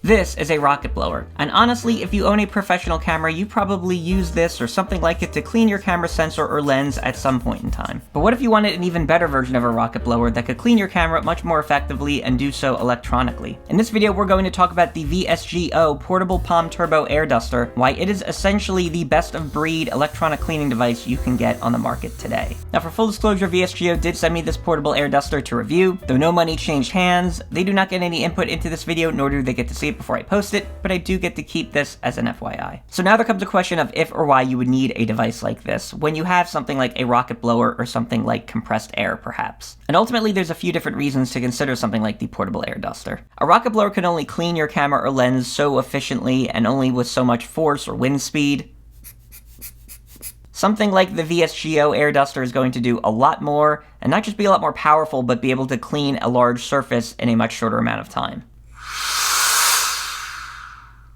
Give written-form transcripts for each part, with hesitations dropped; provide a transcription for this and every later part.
This is a rocket blower, and honestly, if you own a professional camera, you probably use this or something like it to clean your camera sensor or lens at some point in time. But what if you wanted an even better version of a rocket blower that could clean your camera much more effectively and do so electronically? In this video, we're going to talk about the VSGO Portable Palm Turbo Air Duster, why it is essentially the best of breed electronic cleaning device you can get on the market today. Now, for full disclosure, VSGO did send me this portable air duster to review. Though no money changed hands, they do not get any input into this video, nor do they get to see it before I post it, but I do get to keep this as an FYI. So now there comes a question of if or why you would need a device like this when you have something like a rocket blower or something like compressed air, perhaps. And ultimately, there's a few different reasons to consider something like the portable air duster. A rocket blower can only clean your camera or lens so efficiently and only with so much force or wind speed. Something like the VSGO air duster is going to do a lot more, and not just be a lot more powerful, but be able to clean a large surface in a much shorter amount of time.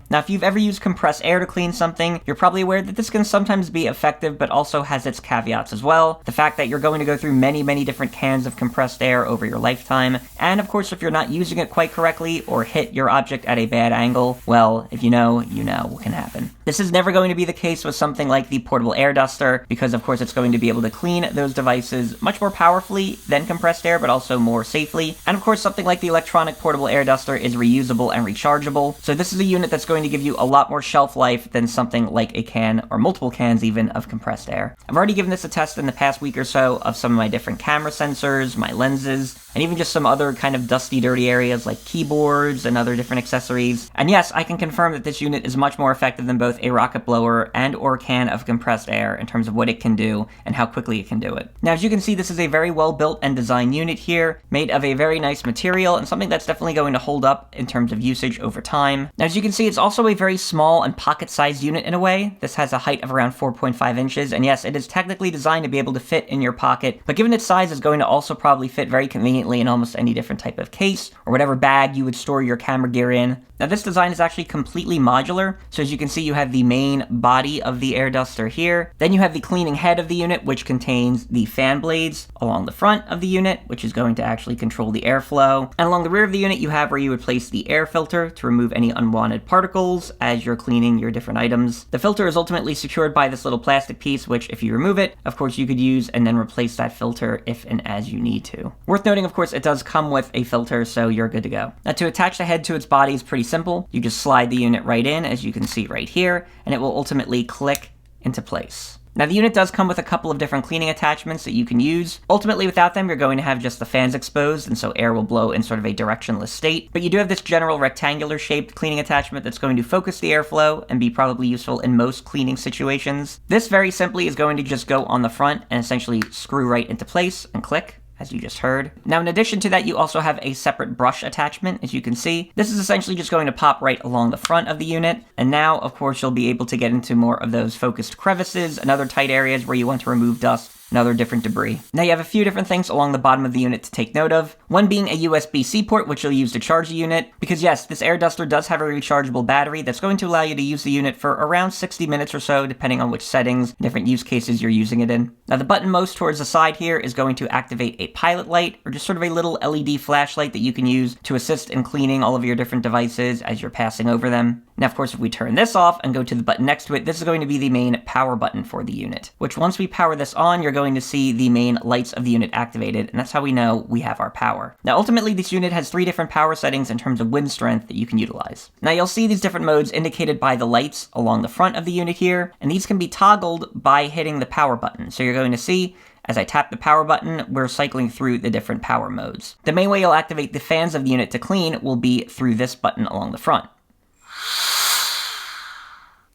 Now, if you've ever used compressed air to clean something, you're probably aware that this can sometimes be effective, but also has its caveats as well. The fact that you're going to go through many different cans of compressed air over your lifetime, and of course, if you're not using it quite correctly or hit your object at a bad angle, well, if you know, you know what can happen. This is never going to be the case with something like the portable air duster, because of course it's going to be able to clean those devices much more powerfully than compressed air, but also more safely. And of course, something like the electronic portable air duster is reusable and rechargeable, so this is a unit that's going to give you a lot more shelf life than something like a can, or multiple cans even, of compressed air. I've already given this a test in the past week or so of some of my different camera sensors, my lenses, and even just some other kind of dusty, dirty areas like keyboards and other different accessories. And yes, I can confirm that this unit is much more effective than both a rocket blower and or can of compressed air in terms of what it can do and how quickly it can do it. Now, as you can see, this is a very well built and designed unit here, made of a very nice material and something that's definitely going to hold up in terms of usage over time. Now, as you can see, it's also a very small and pocket-sized unit in a way. This has a height of around 4.5 inches, and yes, it is technically designed to be able to fit in your pocket, but given its size, it's going to also probably fit very conveniently in almost any different type of case, or whatever bag you would store your camera gear in. Now, this design is actually completely modular, so as you can see, you have the main body of the air duster here. Then you have the cleaning head of the unit, which contains the fan blades along the front of the unit, which is going to actually control the airflow. And along the rear of the unit, you have where you would place the air filter to remove any unwanted particles as you're cleaning your different items. The filter is ultimately secured by this little plastic piece, which if you remove it, of course, you could use and then replace that filter if and as you need to. Worth noting, of course, it does come with a filter, so you're good to go. Now, to attach the head to its body is pretty simple. You just slide the unit right in, as you can see right here, and it will ultimately click into place. Now, the unit does come with a couple of different cleaning attachments that you can use. Ultimately, without them, you're going to have just the fans exposed, and so air will blow in sort of a directionless state. But you do have this general rectangular-shaped cleaning attachment that's going to focus the airflow and be probably useful in most cleaning situations. This, very simply, is going to just go on the front and essentially screw right into place and click, as you just heard. Now, in addition to that, you also have a separate brush attachment, as you can see. This is essentially just going to pop right along the front of the unit, and now, of course, you'll be able to get into more of those focused crevices and other tight areas where you want to remove dust and other different debris. Now, you have a few different things along the bottom of the unit to take note of. One being a USB-C port, which you'll use to charge the unit, because yes, this air duster does have a rechargeable battery that's going to allow you to use the unit for around 60 minutes or so, depending on which settings, different use cases you're using it in. Now, the button most towards the side here is going to activate a pilot light, or just sort of a little LED flashlight that you can use to assist in cleaning all of your different devices as you're passing over them. Now, of course, if we turn this off and go to the button next to it, this is going to be the main power button for the unit, which once we power this on, you're going to see the main lights of the unit activated, and that's how we know we have our power. Now, ultimately, this unit has 3 different power settings in terms of wind strength that you can utilize. Now, you'll see these different modes indicated by the lights along the front of the unit here, and these can be toggled by hitting the power button. So you're going to see, as I tap the power button, we're cycling through the different power modes. The main way you'll activate the fans of the unit to clean will be through this button along the front.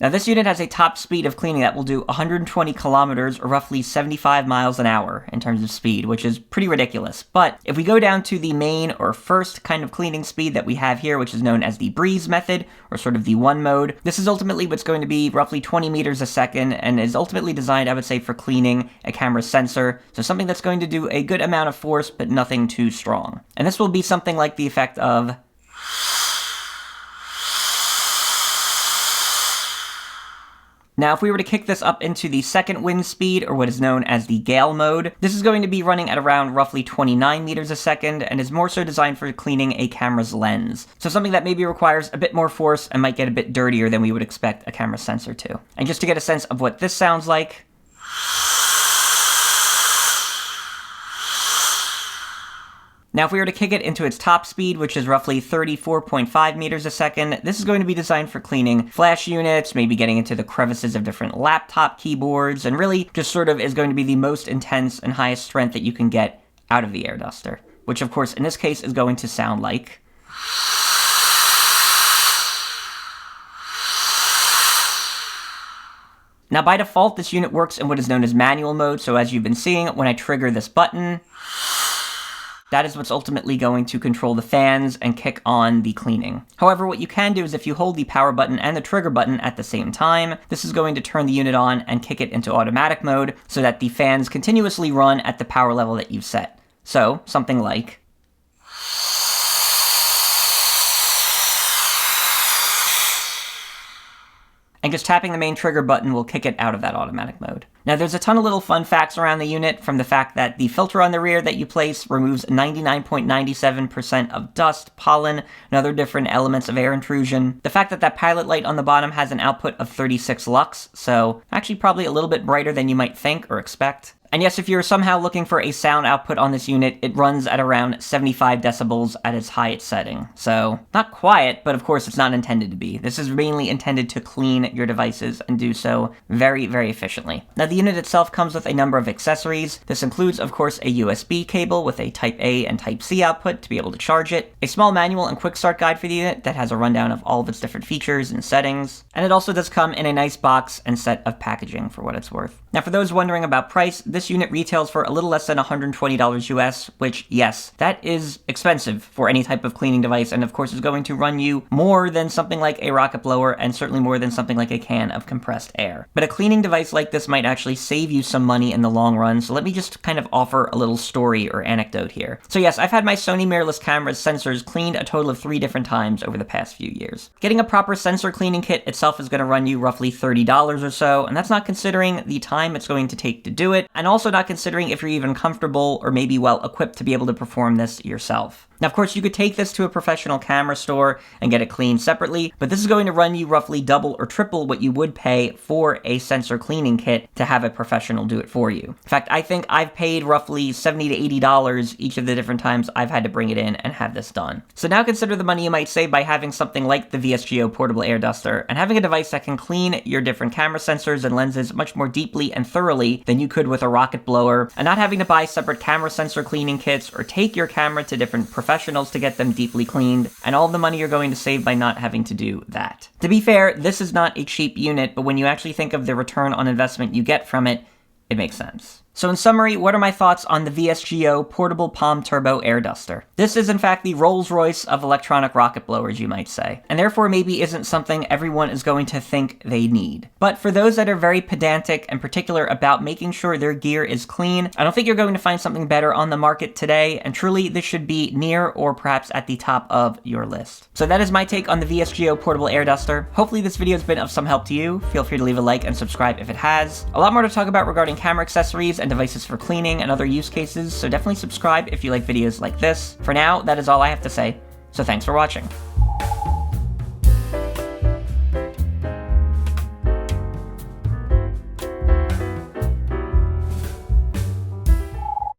Now, this unit has a top speed of cleaning that will do 120 kilometers, or roughly 75 miles an hour in terms of speed, which is pretty ridiculous. But if we go down to the main or first kind of cleaning speed that we have here, which is known as the breeze method, or sort of the one mode, this is ultimately what's going to be roughly 20 meters a second, and is ultimately designed, I would say, for cleaning a camera sensor. So something that's going to do a good amount of force, but nothing too strong. And this will be something like the effect of Now, if we were to kick this up into the second wind speed, or what is known as the gale mode, this is going to be running at around roughly 29 meters a second, and is more so designed for cleaning a camera's lens. So something that maybe requires a bit more force and might get a bit dirtier than we would expect a camera sensor to. And just to get a sense of what this sounds like, now, if we were to kick it into its top speed, which is roughly 34.5 meters a second, this is going to be designed for cleaning flash units, maybe getting into the crevices of different laptop keyboards, and really just sort of is going to be the most intense and highest strength that you can get out of the air duster, which of course in this case is going to sound like... Now, by default, this unit works in what is known as manual mode, so as you've been seeing, when I trigger this button, that is what's ultimately going to control the fans and kick on the cleaning. However, what you can do is if you hold the power button and the trigger button at the same time, this is going to turn the unit on and kick it into automatic mode so that the fans continuously run at the power level that you've set. So, something like... and just tapping the main trigger button will kick it out of that automatic mode. Now, there's a ton of little fun facts around the unit, from the fact that the filter on the rear that you place removes 99.97% of dust, pollen, and other different elements of air intrusion. The fact that that pilot light on the bottom has an output of 36 lux, so actually probably a little bit brighter than you might think or expect. And yes, if you're somehow looking for a sound output on this unit, it runs at around 75 decibels at its highest setting. So, not quiet, but of course it's not intended to be. This is mainly intended to clean your devices and do so very, very efficiently. Now, the unit itself comes with a number of accessories. This includes, of course, a USB cable with a Type A and Type C output to be able to charge it, a small manual and quick start guide for the unit that has a rundown of all of its different features and settings, and it also does come in a nice box and set of packaging for what it's worth. Now, for those wondering about price, this unit retails for a little less than $120 US, which, yes, that is expensive for any type of cleaning device, and of course is going to run you more than something like a rocket blower, and certainly more than something like a can of compressed air. But a cleaning device like this might actually save you some money in the long run, so let me just kind of offer a little story or anecdote here. So yes, I've had my Sony mirrorless camera's sensors cleaned a total of 3 different times over the past few years. Getting a proper sensor cleaning kit itself is going to run you roughly $30 or so, and that's not considering the time it's going to take to do it, and also not considering if you're even comfortable or maybe well equipped to be able to perform this yourself. Now, of course, you could take this to a professional camera store and get it cleaned separately, but this is going to run you roughly double or triple what you would pay for a sensor cleaning kit to have a professional do it for you. In fact, I think I've paid roughly $70 to $80 each of the different times I've had to bring it in and have this done. So now consider the money you might save by having something like the VSGO portable air duster and having a device that can clean your different camera sensors and lenses much more deeply and thoroughly than you could with a rocket blower, and not having to buy separate camera sensor cleaning kits or take your camera to different professionals to get them deeply cleaned, and all the money you're going to save by not having to do that. To be fair, this is not a cheap unit, but when you actually think of the return on investment you get from it, it makes sense. So in summary, what are my thoughts on the VSGO Portable Palm Turbo Air Duster? This is in fact the Rolls-Royce of electronic rocket blowers, you might say, and therefore maybe isn't something everyone is going to think they need. But for those that are very pedantic and particular about making sure their gear is clean, I don't think you're going to find something better on the market today, and truly this should be near or perhaps at the top of your list. So that is my take on the VSGO Portable Air Duster. Hopefully this video has been of some help to you. Feel free to leave a like and subscribe if it has. A lot more to talk about regarding camera accessories and devices for cleaning and other use cases, so definitely subscribe if you like videos like this. For now, that is all I have to say, so thanks for watching.